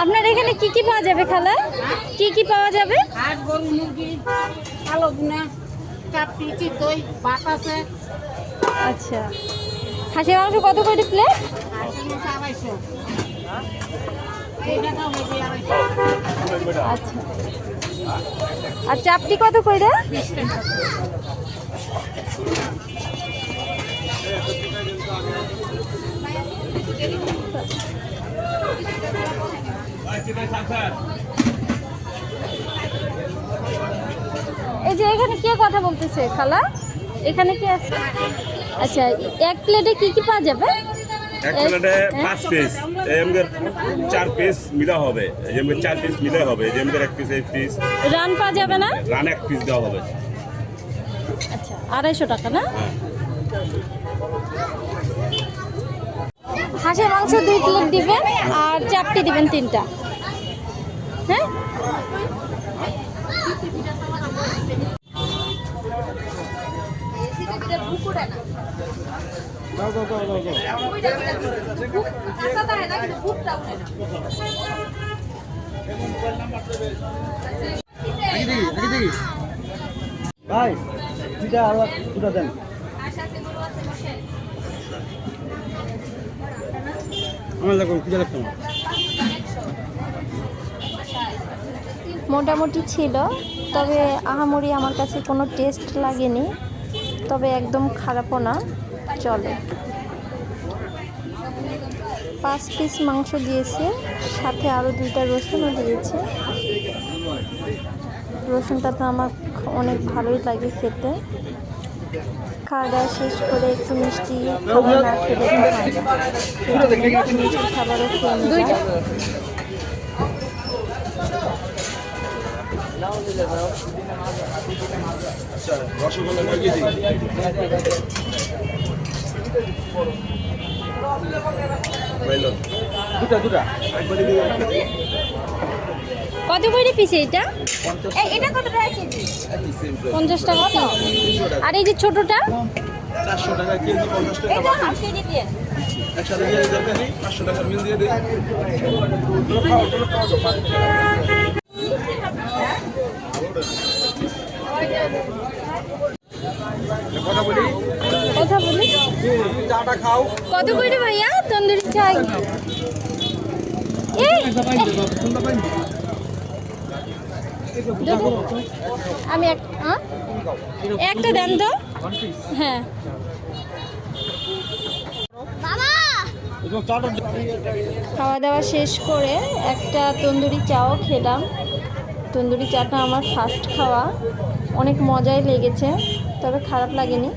আপনার এখানে কি কি পাওয়া যাবে খালা? কি কি পাওয়া যাবে? হাঁস, গরু, মুরগি, কালো বুনা, চাপটি, চিতই, ভাত আছে। আচ্ছা, খাসির মাংস কত করে প্লেট? হাঁসের মাংস 250। এই টাকা হবে 250। আচ্ছা, আর চাপটি কত করে? 20 টাকা। এই যে এখানে কে কথা বলতেছে খালা? এখানে কে আছে? আচ্ছা, এক প্লেটে কি কি পাওয়া যাবে? এক প্লেটে 5 পিস, এমদের 4 পিস মিলা হবে, এমদের 4 পিস মিলা হবে, এমদের 1 পিস 1 পিস। রান পাওয়া যাবে না? রান 1 পিস দেওয়া হবে। আচ্ছা, 250 টাকা না? হাঁসের মাংস 2 প্লেট দিবেন আর চাপটি দিবেন 3টা। হ্যাঁ, ভাই দুটা আর দুটা দেন। আমার লাগবে পূজা লাগতো না। মোটামুটি ছিল, তবে আহামরি আমার কাছে কোনো টেস্ট লাগেনি, তবে একদম খারাপও না, চলে। 5 পিস মাংস দিয়েছে, সাথে আরও 2টা রসুনও দিয়েছে। রসুনটা তো আমার অনেক ভালোই লাগে খেতে। খাওয়া দাওয়া শেষ করে একটু মিষ্টি খাবার না খেলে হয় না, একটু মিষ্টি খাবারও খেয়ে নিলাম। রসগোল্লা কয় কেজি? দুটা দুটা কত করে পিস এটা? এটা কত টাকা কেজি? 50 টাকা কেজি। আর এই যে ছোটটা 400 টাকা কেজি, 50 টাকা এটা হাফ কেজি দিয়ে। একসাথে দিয়ে দরকার নেই, 500 টাকা মিল দিয়ে দিই। কথা বলি, চাটা খাও। কত করে ভাইয়া তন্দুরি চাই? এই আমি একটা দেন তো। হ্যাঁ, খাওয়া দাওয়া শেষ করে একটা তন্দুরি চাও খেলাম। তন্দুরি চাটা আমার ফার্স্ট খাওয়া, অনেক মজাই লেগেছে, তবে খারাপ লাগেনি।